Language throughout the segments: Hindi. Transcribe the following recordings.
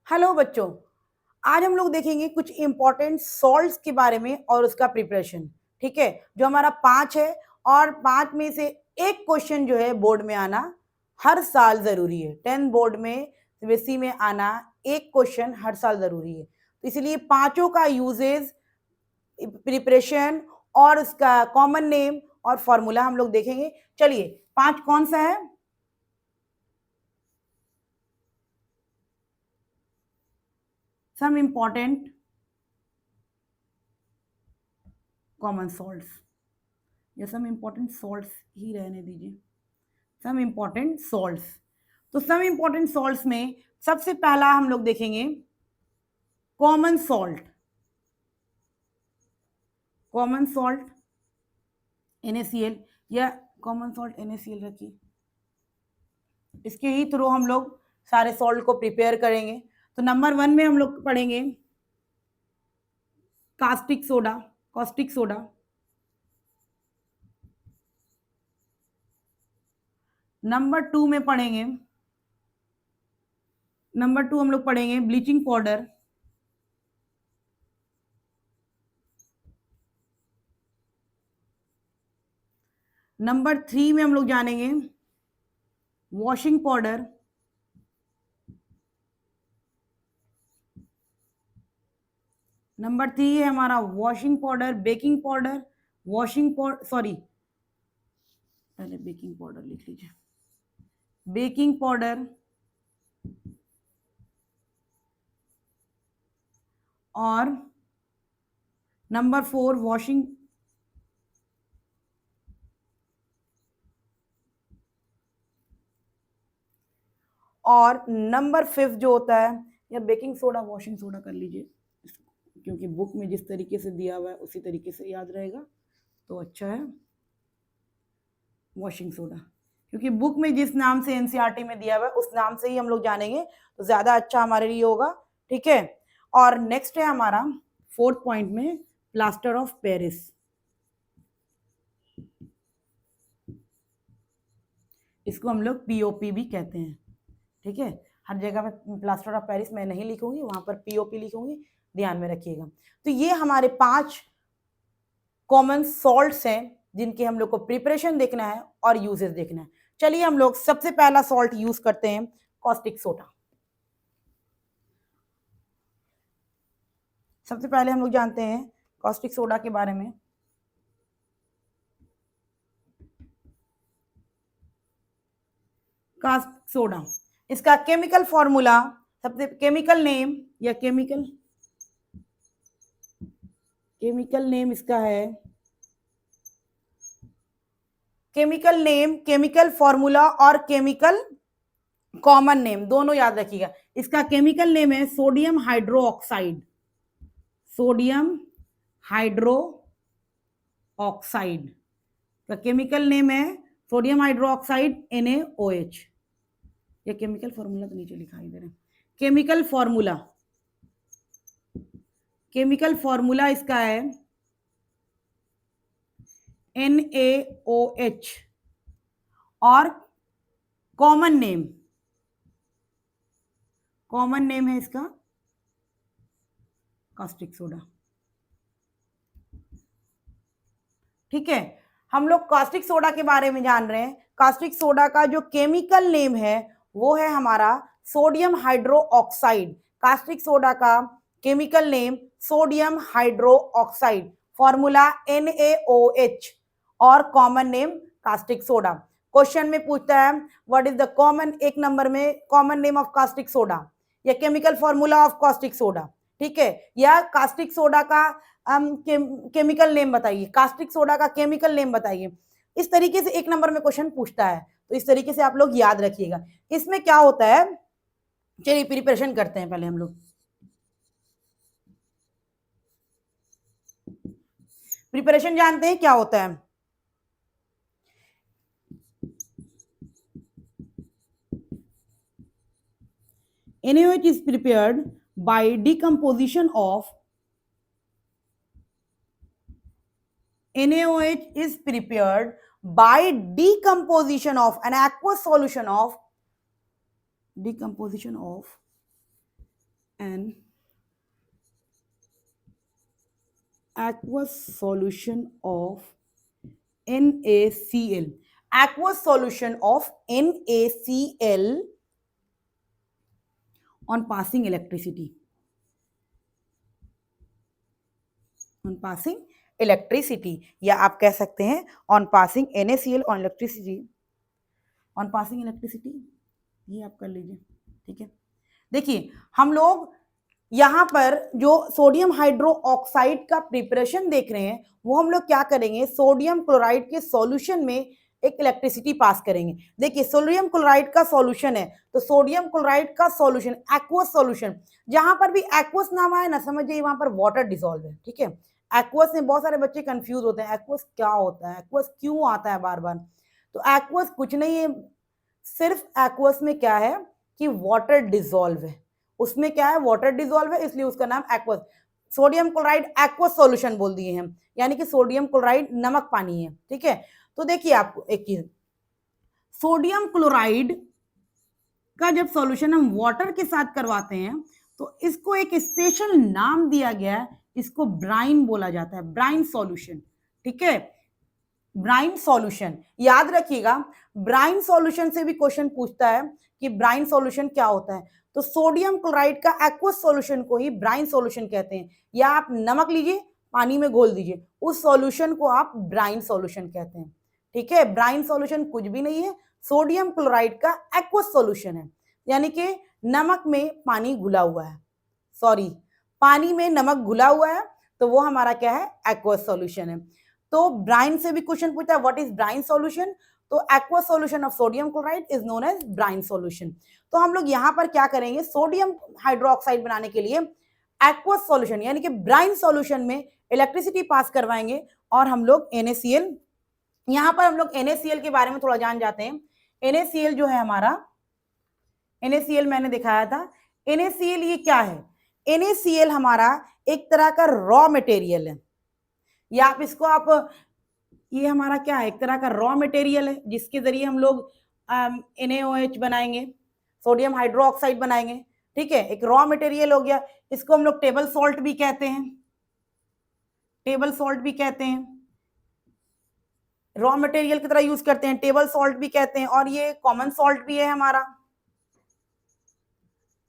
हेलो बच्चों, आज हम लोग देखेंगे कुछ इंपॉर्टेंट सॉल्ट्स के बारे में और उसका प्रिपरेशन। ठीक है, जो हमारा 5 है और 5 में से एक क्वेश्चन जो है बोर्ड में आना हर साल जरूरी है। 10 बोर्ड में सीबीएसई में आना एक क्वेश्चन हर साल जरूरी है, तो इसलिए पांचों का यूजेज, प्रिपरेशन और उसका कॉमन नेम और फॉर्मूला हम लोग देखेंगे। चलिए, 5 कौन सा है? सम इंपॉर्टेंट कॉमन सॉल्ट्स, या सम इंपॉर्टेंट सॉल्ट्स ही रहने दीजिए, सम इंपॉर्टेंट सॉल्ट्स। तो सम इंपॉर्टेंट सॉल्ट्स में सबसे पहला हम लोग देखेंगे common salt. Common salt NaCl, या कॉमन सॉल्ट NaCl रखिए, इसके ही थ्रू हम लोग सारे सॉल्ट को प्रिपेयर करेंगे। तो नंबर 1 में हम लोग पढ़ेंगे caustic soda, caustic soda. Number 2 में पढ़ेंगे, नंबर 2 हम लोग पढ़ेंगे ब्लीचिंग पाउडर। नंबर 3 में हम लोग जानेंगे वॉशिंग पाउडर। नंबर 3 है हमारा washing powder, baking powder, washing powder, sorry पहले बेकिंग पाउडर लिख लीजिए, बेकिंग पाउडर और नंबर 4 वॉशिंग, और नंबर 5 जो होता है, या बेकिंग सोडा वॉशिंग सोडा कर लीजिए, क्योंकि बुक में जिस तरीके से दिया हुआ है उसी तरीके से याद रहेगा तो अच्छा है। वॉशिंग सोडा, क्योंकि बुक में जिस नाम से एनसीईआरटी में दिया हुआ है उस नाम से ही हम लोग जानेंगे तो ज्यादा अच्छा हमारे लिए होगा। ठीक है, और नेक्स्ट है हमारा 4th पॉइंट में प्लास्टर ऑफ पेरिस। इसको हम लोग पीओपी भी कहते हैं। ठीक है, हर जगह पे प्लास्टर ऑफ पेरिस मैं नहीं लिखूंगी, वहां पर पीओपी लिखूंगी, ध्यान में रखिएगा। तो ये हमारे 5 कॉमन सॉल्ट्स हैं जिनके हम लोग को प्रिपरेशन देखना है और यूजेस देखना है। चलिए हम लोग सबसे पहला सॉल्ट यूज करते हैं कॉस्टिक सोडा। सबसे पहले हम लोग जानते हैं कॉस्टिक सोडा के बारे में। कास्टिक सोडा, इसका केमिकल फॉर्मूला, सबसे केमिकल नेम या केमिकल नेम इसका है, केमिकल नेम, केमिकल फॉर्मूला और केमिकल कॉमन नेम दोनों याद रखिएगा। इसका केमिकल नेम है sodium hydro oxide, sodium hydroxide का केमिकल नेम है सोडियम हाइड्रो ऑक्साइड NaOH। ये केमिकल फॉर्मूला तो नीचे दिखाई दे रहा है। केमिकल फॉर्मूला, केमिकल फॉर्मूला इसका है NaOH, और कॉमन नेम, कॉमन नेम है इसका कास्टिक सोडा। ठीक है, हम लोग कास्टिक सोडा के बारे में जान रहे हैं। कास्टिक सोडा का जो केमिकल नेम है वो है हमारा sodium hydroxide. Caustic soda का chemical name sodium hydroxide, formula NaOH और common name caustic soda. Question में पूछता है व्हाट इज द कॉमन, एक नंबर में common name of caustic soda या chemical formula of caustic soda. ठीक है, या कास्टिक सोडा का केमिकल नेम बताइए, कास्टिक सोडा का केमिकल नेम बताइए। इस तरीके से एक नंबर में क्वेश्चन पूछता है, तो इस तरीके से आप लोग याद रखिएगा। इसमें क्या होता है, चलिए प्रिपरेशन करते हैं पहले हम लोग। प्रिपरेशन जानते हैं क्या होता है? NaOH is prepared by decomposition of, NaOH is prepared by decomposition of an aqueous solution of, decomposition of an aqueous solution of NaCl. Aqueous solution of NaCl on passing electricity. On passing electricity, या आप कह सकते हैं on passing NaCl on electricity. On passing electricity, ये आप कर लीजिए, ठीक है। देखिए हम लोग यहां पर जो सोडियम हाइड्रो ऑक्साइड का प्रिपरेशन देख रहे हैं, वो हम लोग क्या करेंगे, सोडियम क्लोराइड के सॉल्यूशन में एक इलेक्ट्रिसिटी पास करेंगे। देखिए सोडियम क्लोराइड का सॉल्यूशन है, तो सोडियम क्लोराइड का सॉल्यूशन एक्वस सॉल्यूशन, जहां पर भी एक्वस नाम आए ना समझिए वहां पर वाटर डिसॉल्व है, ठीक है। एक्वस में बहुत सारे बच्चे कंफ्यूज होते हैं, एक्वस क्या होता है, एक्वस क्यों आता है बार बार। तो एक्वस कुछ नहीं है, सिर्फ एक्वस में क्या है कि वाटर डिसॉल्व है, उसमें क्या है वाटर डिसॉल्व है, इसलिए उसका नाम aqueous. Sodium chloride aqueous solution बोल दिए हैं, यानी कि सोडियम क्लोराइड नमक पानी है, ठीक है। तो देखिए आपको एक चीज, सोडियम क्लोराइड का जब सॉल्यूशन हम वाटर के साथ करवाते हैं तो इसको एक स्पेशल नाम दिया गया है, इसको ब्राइन बोला जाता है, ब्राइन सॉल्यूशन, ठीक है। ब्राइन सॉल्यूशन याद रखिएगा, ब्राइन सॉल्यूशन से भी क्वेश्चन पूछता है कि ब्राइन सॉल्यूशन क्या होता है, तो सोडियम क्लोराइड का एक्वस सॉल्यूशन को ही ब्राइन सॉल्यूशन कहते हैं, या आप नमक लीजिए पानी में घोल दीजिए, उस सॉल्यूशन को आप ब्राइन सॉल्यूशन कहते हैं, ठीक है। ब्राइन सॉल्यूशन कुछ भी नहीं है, सोडियम क्लोराइड का एक्वस सॉल्यूशन है, यानी कि नमक में पानी घुला हुआ है, सॉरी पानी में नमक घुला हुआ है, तो वो हमारा क्या है एक्वस सॉल्यूशन है। तो ब्राइन से भी क्वेश्चन पूछता है व्हाट इज ब्राइन सॉल्यूशन, तो aqueous solution of sodium chloride is known as brine solution. तो हम लोग यहां पर क्या करेंगे, सोडियम हाइड्रोक्साइड बनाने के लिए एक्वस सॉल्यूशन यानी कि ब्राइन सॉल्यूशन में इलेक्ट्रिसिटी पास करवाएंगे, और हम लोग NaCl, यहां पर हम लोग NaCl के बारे में थोड़ा जान जाते हैं। NaCl जो है हमारा, NaCl मैंने दिखाया था, NaCl ये क्या है, NaCl हमारा एक तरह का रॉ मटेरियल है, या आप इसको आप, ये हमारा क्या है एक तरह का रॉ मटेरियल है, जिसके जरिए हम लोग NaOH बनाएंगे, सोडियम हाइड्रोक्साइड बनाएंगे, ठीक है। एक रॉ मटेरियल हो गया, इसको हम लोग टेबल सॉल्ट भी कहते हैं, टेबल सॉल्ट भी कहते हैं, रॉ मटेरियल की तरह यूज करते हैं, टेबल सॉल्ट भी कहते हैं, और ये कॉमन सॉल्ट भी है हमारा,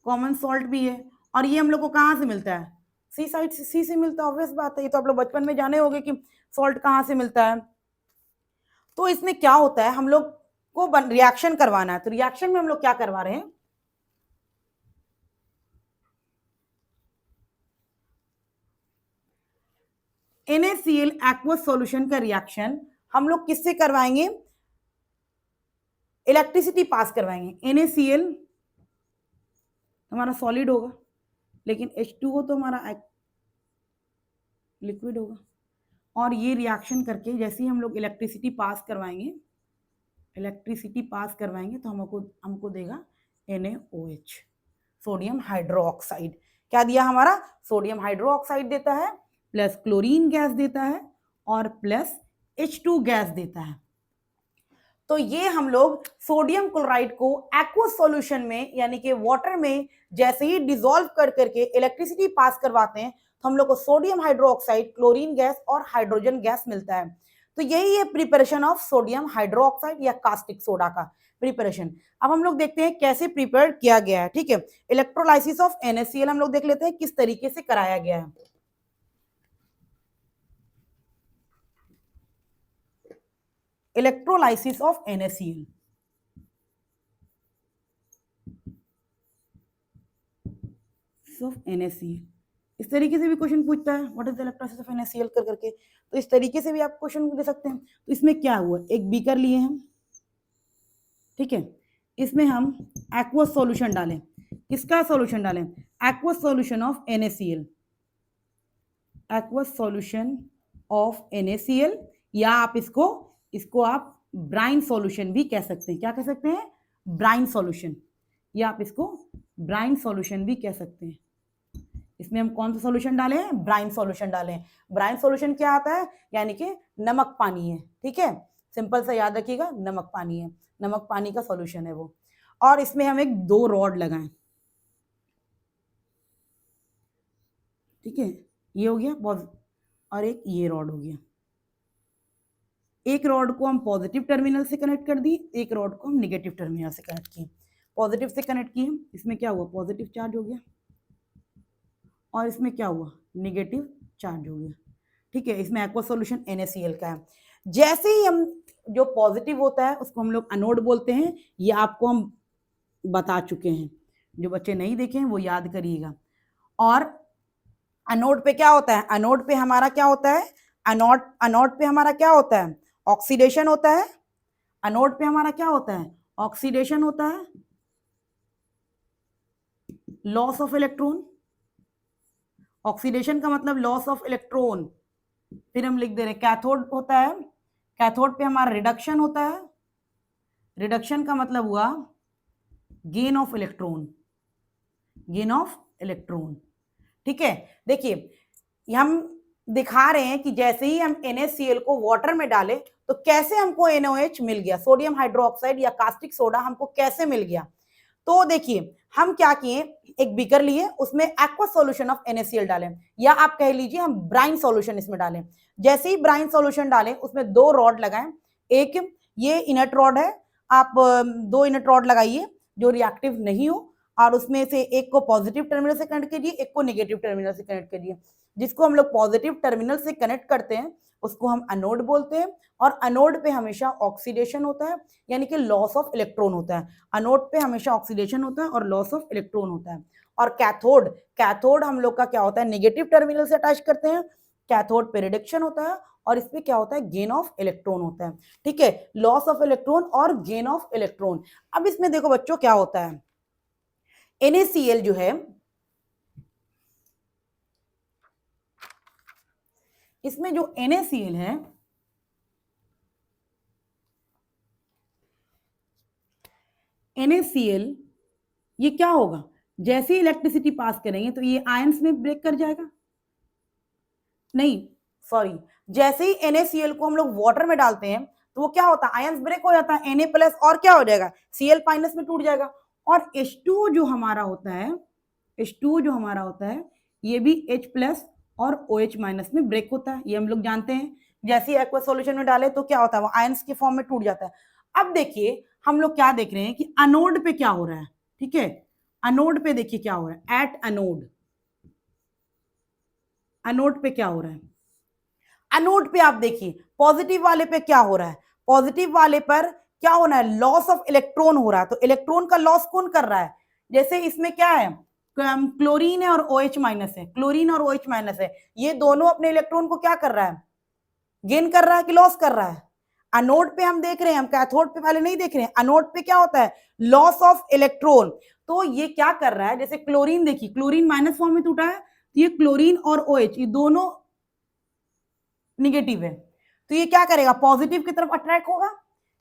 कॉमन सॉल्ट भी है। और ये हम लोग को कहाँ से मिलता है, सी साइड से, सी से मिलता है, ऑब्वियस बात है, ये तो आप लोग बचपन में जाने होंगे कि सॉल्ट कहाँ से मिलता है। तो इसमें क्या होता है, हम लोग को रिएक्शन करवाना है, तो रिएक्शन में हम लोग क्या करवा रहे हैं, NaCl एक्वस सॉल्यूशन का रिएक्शन हम लोग किससे करवाएंगे, इलेक्ट्रिसिटी पास करवाएंगे। NaCl हमारा सॉलिड होगा, लेकिन H2O तो हमारा लिक्विड होगा, और ये रिएक्शन करके जैसे ही हम लोग इलेक्ट्रिसिटी पास करवाएंगे, इलेक्ट्रिसिटी पास करवाएंगे तो हमको देगा NaOH, सोडियम हाइड्रोक्साइड। क्या दिया हमारा, सोडियम हाइड्रोक्साइड देता है, प्लस क्लोरीन गैस देता है, और प्लस H2 गैस देता है। तो ये हम लोग सोडियम क्लोराइड को एक्वस सॉल्यूशन में यानी कि वाटर में जैसे ही डिसॉल्व कर करके इलेक्ट्रिसिटी पास करवाते हैं, तो हम लोग को सोडियम हाइड्रोक्साइड, क्लोरीन गैस और हाइड्रोजन गैस मिलता है। तो यही है प्रिपरेशन ऑफ सोडियम हाइड्रोक्साइड या कास्टिक सोडा का प्रिपरेशन। अब हम लोग देखते हैं कैसे प्रिपेयर किया गया है, ठीक है। इलेक्ट्रोलाइसिस ऑफ NaCl हम लोग देख लेते हैं किस तरीके से कराया गया है। Electrolysis of NaCl, of NaCl, इस तरीके से भी क्वेश्चन पूछता है what is the electrolysis of NaCl कर करके, तो इस तरीके से भी आप क्वेश्चन दे सकते हैं। तो इसमें क्या हुआ, एक बीकर लिए हम, ठीक है, इसमें हम एक्वस सॉल्यूशन डालें, किसका सॉल्यूशन डालें, aqueous solution of NaCl, aqueous solution of NaCl, या आप इसको आप ब्राइन सॉल्यूशन भी कह सकते हैं, क्या कह सकते हैं, ब्राइन सॉल्यूशन, या आप इसको ब्राइन सॉल्यूशन भी कह सकते हैं। इसमें हम कौन सा सॉल्यूशन डाले हैं, ब्राइन सॉल्यूशन डाले हैं। ब्राइन सॉल्यूशन क्या आता है, यानी कि नमक पानी है, ठीक है, सिंपल सा याद रखिएगा, नमक पानी है, नमक पानी का सॉल्यूशन है वो। और इसमें हम एक 2 रॉड लगाएं, ठीक है, ये हो गया और एक ये रॉड हो गया। एक रॉड को हम पॉजिटिव टर्मिनल से कनेक्ट कर दिए, एक रॉड को हम नेगेटिव टर्मिनल से कनेक्ट किए। पॉजिटिव से कनेक्ट किए, इसमें क्या हुआ, पॉजिटिव चार्ज हो गया, और इसमें क्या हुआ, नेगेटिव चार्ज हो गया। ठीक है, इसमें एक्वा सॉल्यूशन NaCl का है। जैसे ही हम जो पॉजिटिव होता है उसको हम लोग एनोड बोलते हैं, ये आपको हम बता चुके हैं, जो बच्चे नहीं देखे हैं वो याद करिएगा। और एनोड पे क्या होता है, एनोड पे हमारा क्या होता है, एनोड पे हमारा क्या होता है, ऑक्सीडेशन होता है। एनोड पे हमारा क्या होता है, ऑक्सीडेशन होता है, लॉस ऑफ इलेक्ट्रॉन। ऑक्सीडेशन का मतलब लॉस ऑफ इलेक्ट्रॉन। फिर हम लिख दे रहे कैथोड होता है, कैथोड पे हमारा रिडक्शन होता है। रिडक्शन का मतलब हुआ gain of electron, gain of electron. ठीक है, देखिए हम दिखा रहे हैं कि जैसे ही हम NaCl को वाटर में डाले तो कैसे हमको NaOH मिल गया, सोडियम हाइड्रोक्साइड या कास्टिक सोडा हमको कैसे मिल गया। तो देखिए हम क्या किए, एक बीकर लिए, उसमें एक्वा सॉल्यूशन ऑफ NaCl डालें, या आप कह लीजिए हम ब्राइन सॉल्यूशन इसमें डालें। जैसे ही ब्राइन सॉल्यूशन डालें उसमें 2 रॉड लगाएं, एक ये इनट रॉड है, आप 2 इनट रॉड लगाइए जो रिएक्टिव नहीं हो, और उसमें से एक को पॉजिटिव टर्मिनल से कनेक्ट कीजिए, एक को नेगेटिव टर्मिनल से कनेक्ट कीजिए। जिसको हम लोग पॉजिटिव टर्मिनल से कनेक्ट करते हैं उसको हम एनोड बोलते हैं, और एनोड पे हमेशा ऑक्सीडेशन होता है, यानी कि लॉस ऑफ इलेक्ट्रॉन होता है। एनोड पे हमेशा ऑक्सीडेशन होता है और लॉस ऑफ इलेक्ट्रॉन होता है। और कैथोड, कैथोड हम लोग का क्या होता है, नेगेटिव टर्मिनल से अटैच करते हैं, कैथोड पे रिडक्शन होता है, और इसमें क्या होता है, गेन ऑफ इलेक्ट्रॉन होता है। ठीक है, लॉस ऑफ इलेक्ट्रॉन और गेन ऑफ इलेक्ट्रॉन। अब इसमें देखो बच्चों क्या होता है, NaCl जो है, इसमें जो NaCl है, NaCl ये क्या होगा, जैसे ही इलेक्ट्रिसिटी पास करेंगे तो ये आयंस में ब्रेक कर जाएगा, नहीं सॉरी, जैसे ही NaCl को हम लोग वाटर में डालते हैं तो वो क्या होता है, आयंस ब्रेक हो जाता है, Na प्लस और क्या हो जाएगा, Cl माइनस में टूट जाएगा। और H2 जो हमारा होता है, H2 जो हमारा होता है ये भी H प्लस और OH माइनस में ब्रेक होता है, ये हम लोग जानते हैं। जैसे ही एक्वा सॉल्यूशन में डाले तो क्या होता है, वो आयंस के फॉर्म में टूट जाता है। अब देखिए हम लोग क्या देख रहे हैं कि एनोड पे क्या हो रहा है। ठीक है, एनोड पे देखिए क्या हो रहा है, एट एनोड, एनोड पे क्या हो रहा है, एनोड पे आप देखिए पॉजिटिव वाले पे क्या हो रहा है, पॉजिटिव वाले पर क्या होना है, लॉस ऑफ इलेक्ट्रॉन हो रहा है। तो इलेक्ट्रॉन का लॉस कौन कर रहा है, जैसे इसमें क्या है, क्लोरीन है और OH माइनस है, क्लोरीन और OH माइनस है, ये दोनों अपने इलेक्ट्रॉन को क्या कर रहा है, गेन कर रहा है कि लॉस कर रहा है। एनोड पे हम देख रहे हैं, हम कैथोड पे पहले नहीं देख रहे हैं, एनोड पे क्या होता है, लॉस ऑफ इलेक्ट्रॉन। तो ये क्या कर रहा है, जैसे क्लोरीन देखिए, क्लोरीन माइनस फॉर्म में टूटा है, तो ये क्लोरीन और OH ये दोनों निगेटिव है, तो ये क्या करेगा, पॉजिटिव की तरफ अट्रैक्ट होगा।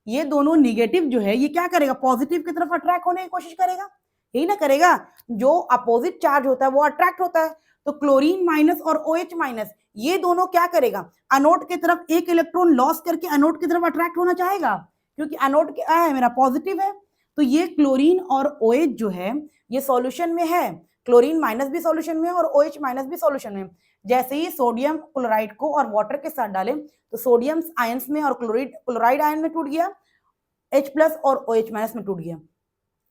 ये दोनों निगेटिव जो है ये क्या करेगा, पॉजिटिव की तरफ अट्रैक्ट होने की कोशिश करेगा, यही ना करेगा, जो अपोजिट चार्ज होता है वो अट्रैक्ट होता है। तो क्लोरीन माइनस और OH माइनस ये दोनों क्या करेगा, एनोड की तरफ एक इलेक्ट्रॉन लॉस करके एनोड की तरफ अट्रैक्ट होना चाहेगा, क्योंकि एनोड क्या है, मेरा पॉजिटिव है। तो ये क्लोरीन और OH जो है ये सॉल्यूशन में है, क्लोरीन माइनस भी सॉल्यूशन में है और OH माइनस भी सॉल्यूशन में। जैसे ही सोडियम क्लोराइड को और वाटर के साथ डालें तो सोडियम आयंस में और क्लोराइड आयन में टूट गया, H प्लस और OH माइनस में टूट गया।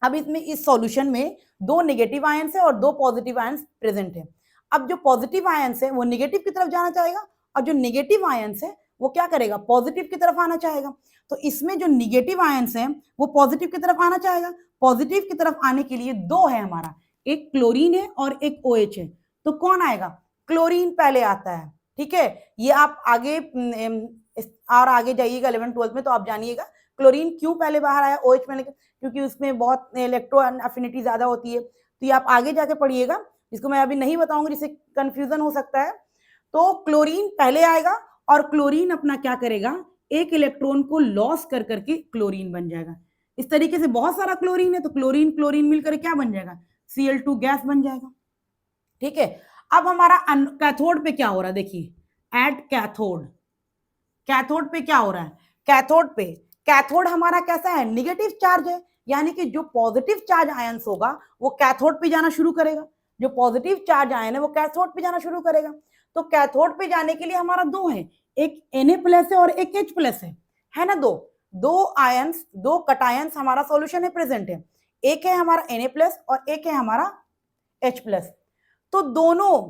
अब इसमें इस सॉल्यूशन में 2 नेगेटिव आयंस है और 2 पॉजिटिव आयंस प्रेजेंट है। अब जो पॉजिटिव आयंस है वो नेगेटिव की तरफ जाना चाहेगा, और जो नेगेटिव आयंस है वो क्या करेगा, पॉजिटिव की तरफ आना चाहेगा। तो इसमें जो नेगेटिव आयंस है वो पॉजिटिव की तरफ आना चाहेगा। पॉजिटिव की तरफ आने के लिए 2 है हमारा, एक क्लोरीन है और एक OH है, तो कौन आएगा, क्लोरीन पहले आता है। ठीक है, ये आप आगे और आगे जाइएगा 11th 12th में तो आप जानिएगा क्लोरीन क्यों पहले बाहर आया, OH में, क्योंकि उसमें बहुत इलेक्ट्रो अफिनिटी ज्यादा होती है। तो ये आप आगे जाके पढ़िएगा, जिसको मैं अभी नहीं बताऊंगी, जिससे कंफ्यूजन हो सकता है। तो क्लोरीन पहले आएगा और क्लोरीन अपना क्या करेगा, एक इलेक्ट्रॉन को लॉस कर करके क्लोरीन बन जाएगा। इस तरीके से बहुत सारा क्लोरीन है तो क्लोरीन क्लोरीन मिलकर क्या बन जाएगा, Cl2 गैस बन जाएगा। ठीक है, अब हमारा कैथोड पे क्या हो रहा है, देखिए एट कैथोड, कैथोड पे क्या हो रहा है, कैथोड पे, कैथोड हमारा कैसा है, निगेटिव चार्ज है, यानी कि जो पॉजिटिव चार्ज आयंस होगा वो कैथोड पे जाना शुरू करेगा। जो पॉजिटिव चार्ज आयन है वो कैथोड पे जाना शुरू करेगा। तो कैथोड पे जाने के लिए हमारा दो है, एक Na+ है और एक H+ है ना। दो आयंस, दो कटायंस हमारा सॉल्यूशन में प्रेजेंट है, एक है हमारा Na+ और एक है हमारा H+। तो दोनों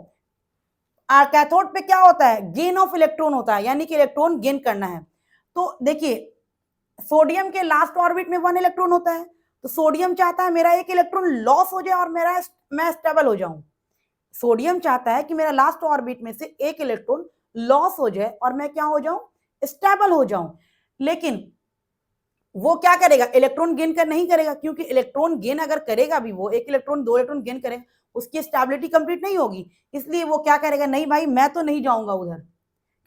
कैथोड पे क्या होता है, गेन ऑफ इलेक्ट्रॉन होता है, यानी कि इलेक्ट्रॉन गेन करना है। तो देखिए सोडियम के लास्ट ऑर्बिट में 1 इलेक्ट्रॉन होता है, तो सोडियम चाहता है मेरा एक इलेक्ट्रॉन लॉस हो जाए और मैं स्टेबल हो जाऊं। सोडियम चाहता है कि मेरा लास्ट ऑर्बिट में से एक इलेक्ट्रॉन लॉस हो जाए और मैं क्या हो जाऊं, स्टेबल हो जाऊं। लेकिन वो क्या करेगा, इलेक्ट्रॉन गेन कर नहीं करेगा, क्योंकि इलेक्ट्रॉन गेन अगर करेगा भी, वो एक इलेक्ट्रॉन दो इलेक्ट्रॉन गेन करेगा, उसकी स्टेबिलिटी कंप्लीट नहीं होगी। इसलिए वो क्या करेगा, नहीं भाई मैं तो नहीं जाऊंगा उधर,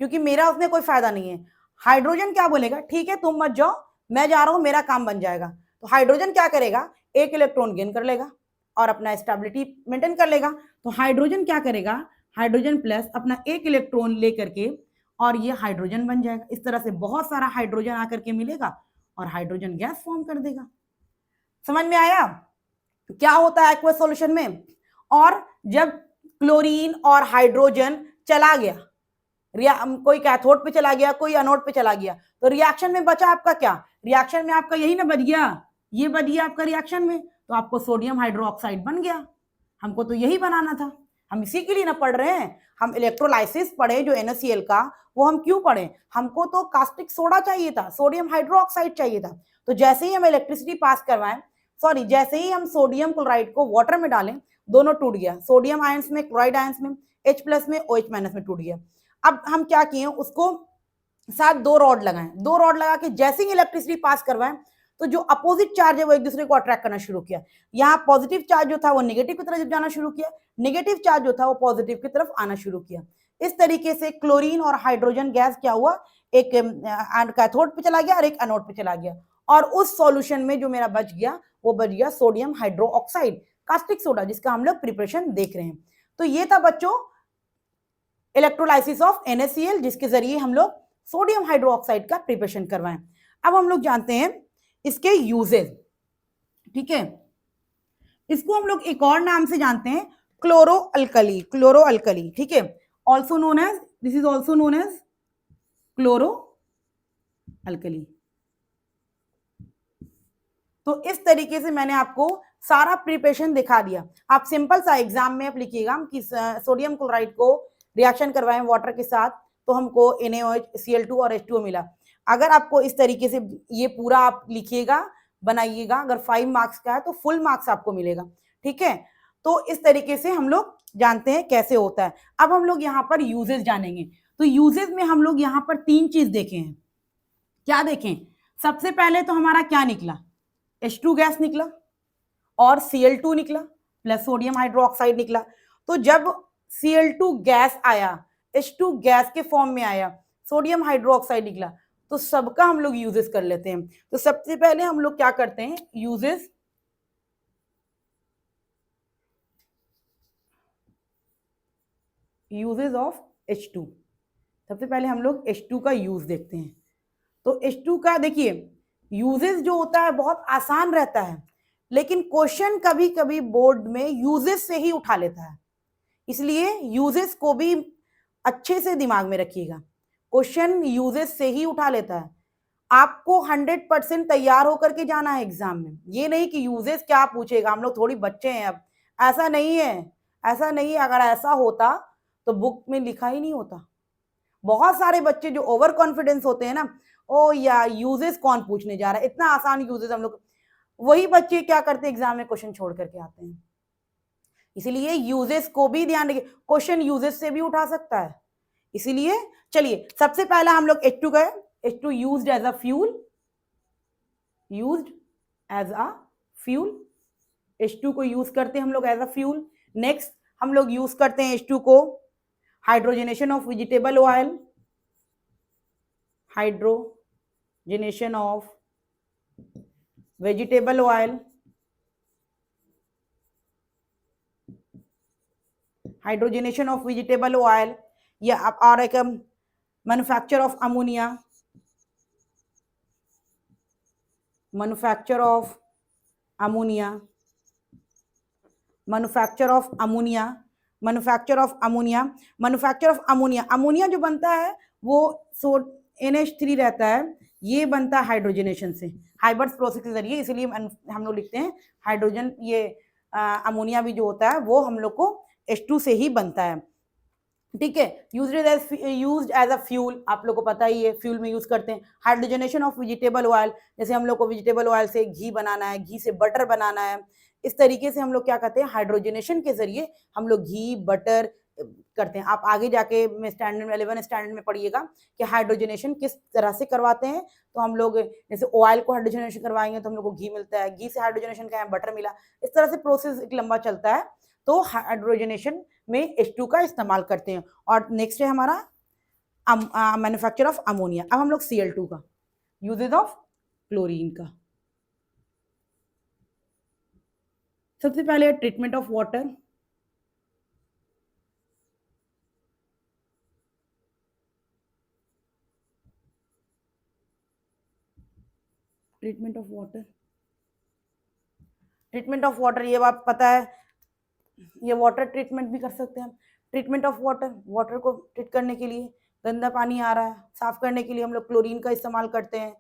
क्योंकि मेरा उसमें कोई फायदा नहीं है। हाइड्रोजन क्या बोलेगा, ठीक है तुम मत जाओ, मैं जा रहा हूं, मेरा काम बन जाएगा। तो हाइड्रोजन क्या करेगा, एक इलेक्ट्रॉन गेन कर लेगा और अपना स्टेबिलिटी मेंटेन कर लेगा। तो हाइड्रोजन क्या करेगा, हाइड्रोजन प्लस अपना एक इलेक्ट्रॉन लेकर के और ये हाइड्रोजन बन जाएगा। इस तरह से बहुत सारा हाइड्रोजन आकर के मिलेगा और हाइड्रोजन गैस फॉर्म कर देगा। समझ में आया क्या होता है एक्वस सॉल्यूशन में। और जब क्लोरीन और हाइड्रोजन चला गया, कोई कैथोड पे चला गया, कोई एनोड पे चला गया, तो रिएक्शन में बचा आपका क्या, रिएक्शन में आपका यही ना बच गया, ये बच गया आपका रिएक्शन में, तो आपको सोडियम हाइड्रोक्साइड बन गया। हमको तो यही बनाना था, हम इसी के लिए ना पढ़ रहे हैं। हम इलेक्ट्रोलाइसिस पढ़े जो NaCl का, वो हम क्यों पढ़े, हमको तो कास्टिक सोडा चाहिए था, सोडियम हाइड्रोक्साइड चाहिए था। तो जैसे ही हम इलेक्ट्रिसिटी पास करवाएं, सॉरी जैसे ही हम सोडियम क्लोराइड को वाटर में डालें, दोनों टूट गया, सोडियम आयंस में, क्लोराइड आयंस में, H+ में, OH- में टूट गया। अब हम क्या किए, उसको साथ दो रॉड लगाएं, दो रॉड लगा के जैसे ही इलेक्ट्रिसिटी पास करवाएं, तो जो अपोजिट चार्ज है वो एक दूसरे को अट्रैक्ट करना शुरू किया। यहाँ पॉजिटिव चार्ज जो था वो नेगेटिव की तरफ जाना शुरू किया, नेगेटिव चार्ज जो था वो पॉजिटिव की तरफ आना शुरू किया। इस तरीके से क्लोरीन और हाइड्रोजन गैस क्या हुआ, एक कैथोड पे चला गया और एक एनोड पे चला गया। और उस सॉल्यूशन में जो मेरा बच गया, वो बच गया सोडियम हाइड्रोक्साइड, कास्टिक सोडा, जिसका हम लोग प्रिपरेशन देख रहे हैं। तो ये था बच्चों इलेक्ट्रोलाइसिस ऑफ NaCl, जिसके जरिए हम लोग सोडियम हाइड्रोक्साइड का प्रिपरेशन करवाएं। अब हम लोग जानते हैं इसके यूजेस, ठीक है। इसको हम लोग एक और नाम से जानते हैं, क्लोरो अल्कली, क्लोरो अल्कली, ठीक है, also known as, this is also known as chloro alkali. तो इस तरीके से मैंने आपको सारा प्रिपरेशन दिखा दिया। आप सिंपल सा एग्जाम में आप लिखिएगा कि सोडियम क्लोराइड को रिएक्शन करवाएं वाटर के साथ, तो हमको NaOH Cl2 और H2O मिला। अगर आपको इस तरीके से ये पूरा आप लिखिएगा, बनाइएगा, अगर 5 मार्क्स का है तो फुल मार्क्स आपको मिलेगा, ठीक है। तो इस तरीके से हम लोग जानते हैं कैसे होता है। अब हम लोग यहाँ पर यूजेस जानेंगे। तो यूजेस में हम लोग यहाँ पर 3 चीज देखे हैं। क्या देखें, सबसे पहले तो हमारा क्या निकला, H2 गैस निकला और Cl2 निकला प्लस सोडियम हाइड्रोक्साइड निकला। तो जब Cl2 गैस आया, H2 गैस के फॉर्म में आया, सोडियम हाइड्रोक्साइड निकला, तो सबका हम लोग यूजेस कर लेते हैं। तो सबसे पहले हम लोग क्या करते हैं, यूजेस ऑफ H2। सबसे पहले हम लोग H2 का यूज देखते हैं। तो H2 का देखिए यूजेस जो होता है बहुत आसान रहता है, लेकिन क्वेश्चन कभी कभी बोर्ड में यूजेस से ही उठा लेता है, इसलिए यूजेस को भी अच्छे से दिमाग में रखिएगा। क्वेश्चन यूजेस से ही उठा लेता है। आपको 100% तैयार होकर के जाना है एग्जाम में, ये नहीं कि यूजेस क्या पूछेगा, हम लोग थोड़ी बच्चे हैं अब, ऐसा नहीं है, ऐसा नहीं है। अगर ऐसा होता तो बुक में लिखा ही नहीं होता। बहुत सारे बच्चे जो ओवर कॉन्फिडेंस होते हैं ना, ओ या यूजेस कौन पूछने जा रहा है, इतना आसान यूजेस हम लोग, वही बच्चे क्या करते हैं एग्जाम में क्वेश्चन छोड़ करके आते हैं। इसलिए यूजेस को भी ध्यान रखिए, क्वेश्चन यूजेस से भी उठा सकता है। इसीलिए चलिए सबसे पहला हम लोग H2 गए, H2 used as a fuel, used as a fuel, H2 को यूज करते हैं हम लोग एज अ फ्यूल। नेक्स्ट हम लोग यूज करते हैं H2 को hydrogenation of vegetable oil, hydrogenation of vegetable oil, hydrogenation of vegetable oil, या और एक manufacture of ammonia, manufacture of ammonia. Manufacture of ammonia, manufacture of ammonia, manufacture of ammonia, ammonia जो बनता है वो NH3 रहता है, ये बनता है हाइड्रोजनेशन से, हाइबर्स प्रोसेस के जरिए, इसीलिए हम लोग लिखते हैं हाइड्रोजन, ये अमोनिया भी जो होता है वो हम लोग को H2 से ही बनता है, ठीक है। यूज्ड एज अ फ्यूल, आप लोग को पता ही है फ्यूल में यूज करते हैं। हाइड्रोजनेशन ऑफ वेजिटेबल ऑयल, जैसे हम लोग को वेजिटेबल ऑयल से घी बनाना है, घी से बटर बनाना है, इस तरीके से हम लोग क्या करते हैं, हाइड्रोजनेशन के जरिए हम लोग घी बटर करते हैं। आप आगे जाके में स्टैंडर्ड में 11 स्टैंडर्ड में पढ़िएगा कि हाइड्रोजनेशन किस तरह से करवाते हैं। तो हम लोग जैसे ऑयल को हाइड्रोजनेशन करवाएंगे तो हम लोग को घी मिलता है, घी से हाइड्रोजनेशन का बटर मिला, इस तरह से प्रोसेस एक लंबा चलता है। तो हाइड्रोजनेशन में H2 का इस्तेमाल करते हैं। और नेक्स्ट है हमारा मैन्युफैक्चर ऑफ अमोनिया। अब हम लोग Cl2 का, यूजेज ऑफ क्लोरीन का। सबसे पहले treatment of water, treatment of water, treatment of water, ये बात पता है, ये वाटर ट्रीटमेंट भी कर सकते हैं हम। ट्रीटमेंट ऑफ वाटर, वाटर को ट्रीट करने के लिए, गंदा पानी आ रहा है साफ करने के लिए हम लोग क्लोरीन का इस्तेमाल करते हैं,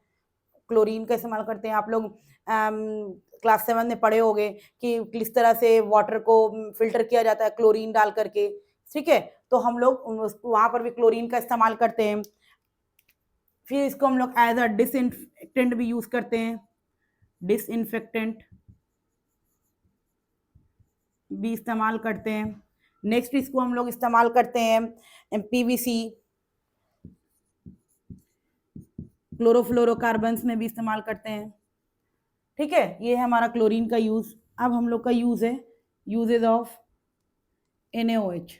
क्लोरीन का इस्तेमाल करते हैं। आप लोग क्लास 7 में पढ़े होंगे कि किस तरह से वाटर को फिल्टर किया जाता है क्लोरीन डाल करके, ठीक है। तो हम लोग वहाँ पर भी क्लोरीन का इस्तेमाल करते हैं। फिर इसको हम लोग एज अ डिसइंफेक्टेंट भी यूज करते हैं, डिसइंफेक्टेंट भी इस्तेमाल करते हैं। नेक्स्ट इसको हम लोग इस्तेमाल करते हैं PVC, क्लोरोफ्लोरोकार्बन्स में भी इस्तेमाल करते हैं, ठीक है। ये है हमारा क्लोरीन का यूज। अब हम लोग का यूज है uses of NaOH,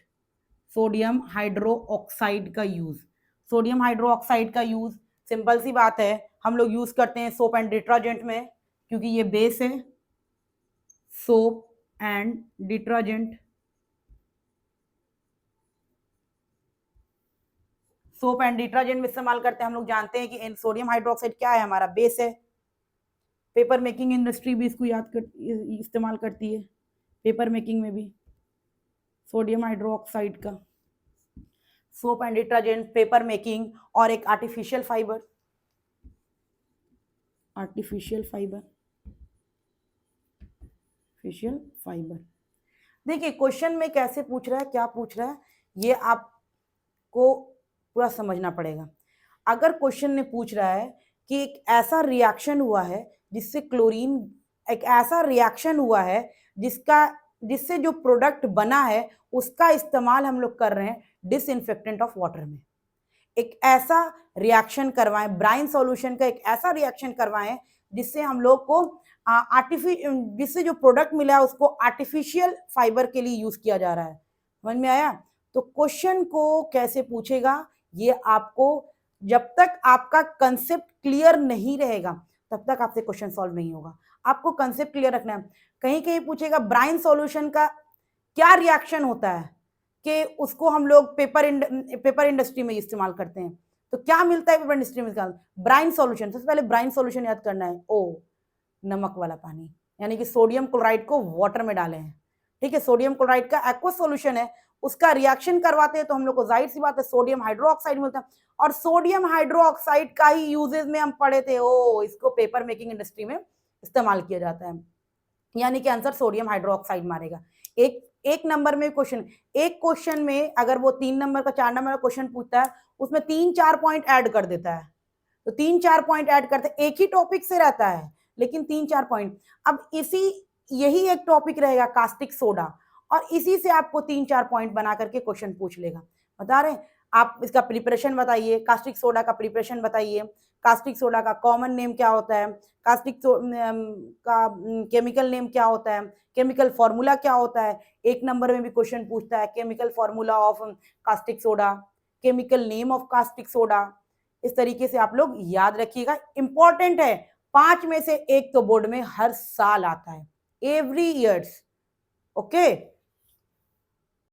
sodium hydroxide का यूज। सोडियम हाइड्रो ऑक्साइड का यूज सिंपल सी बात है, हम लोग यूज करते हैं सोप एंड डिटर्जेंट में, क्योंकि ये बेस है। Soap and detergent, soap and detergent में इस्तेमाल करते हैं। हम लोग जानते हैं कि सोडियम हाइड्रोक्साइड क्या है, हमारा बेस है। पेपर मेकिंग इंडस्ट्री भी इसको इस्तेमाल करती है, पेपर मेकिंग में भी सोडियम हाइड्रोक्साइड का। Soap and detergent, paper making, और एक artificial fibre, artificial fibre, artificial fibre. देखिए क्वेश्चन में कैसे पूछ रहा है, क्या पूछ रहा है, ये आपको पूरा समझना पड़ेगा। अगर क्वेश्चन ने पूछ रहा है कि एक ऐसा रिएक्शन हुआ है जिससे क्लोरीन, एक ऐसा रिएक्शन हुआ है जिससे जो प्रोडक्ट बना है उसका इस्तेमाल हम लोग कर रहे हैं डिसइंफेक्टेंट ऑफ वाटर में, एक ऐसा रिएक्शन करवाएं, ब्राइन सॉल्यूशन का एक ऐसा रिएक्शन करवाएं जिससे हम लोग को जिससे जो प्रोडक्ट मिला है उसको आर्टिफिशियल फाइबर के लिए यूज किया जा रहा है। समझ में आया? तो क्वेश्चन को कैसे पूछेगा, ये आपको, जब तक आपका कंसेप्ट क्लियर नहीं रहेगा तब तक आपसे क्वेश्चन सॉल्व नहीं होगा। आपको कंसेप्ट क्लियर रखना है। कहीं कहीं पूछेगा ब्राइन सॉल्यूशन का क्या रिएक्शन होता है कि उसको हम लोग पेपर इंडस्ट्री में इस्तेमाल करते हैं, तो क्या मिलता है पेपर इंडस्ट्री में? Brine solution. सबसे पहले ब्राइन सॉल्यूशन याद करना है, ओ नमक वाला पानी, यानी कि सोडियम क्लोराइड को वाटर में डाले हैं, ठीक है। सोडियम क्लोराइड का एक्वस सॉल्यूशन है, उसका रिएक्शन करवाते हैं तो हम लोग को जाहिर सी बात है सोडियम हाइड्रोक्साइड मिलता है, और सोडियम हाइड्रोक्साइड का ही यूजेज में हम पढ़े थे, ओ इसको पेपर मेकिंग इंडस्ट्री में इस्तेमाल किया जाता है, यानी कि आंसर सोडियम हाइड्रोक्साइड मारेगा। एक नंबर में क्वेश्चन, एक क्वेश्चन में अगर वो 3 नंबर का 4 नंबर का क्वेश्चन पूछता है उसमें 3-4 पॉइंट ऐड कर देता है, तो 3-4 पॉइंट ऐड करते, एक ही टॉपिक से रहता है लेकिन 3-4 पॉइंट। अब यही एक टॉपिक रहेगा कास्टिक सोडा, और इसी से आपको 3-4 पॉइंट बना करके क्वेश्चन पूछ लेगा। बता रहे आप इसका प्रिपरेशन बताइए, कास्टिक सोडा का प्रिपरेशन बताइए, कास्टिक सोडा का कॉमन नेम क्या होता है, कास्टिक का केमिकल नेम क्या होता है, केमिकल फॉर्मूला क्या होता है। एक नंबर में भी क्वेश्चन पूछता है chemical formula of caustic soda, chemical name of caustic soda. इस तरीके से आप लोग याद रखिएगा, इंपॉर्टेंट है। 5 में से एक तो बोर्ड में हर साल आता है, एवरी ईयर्स, ओके।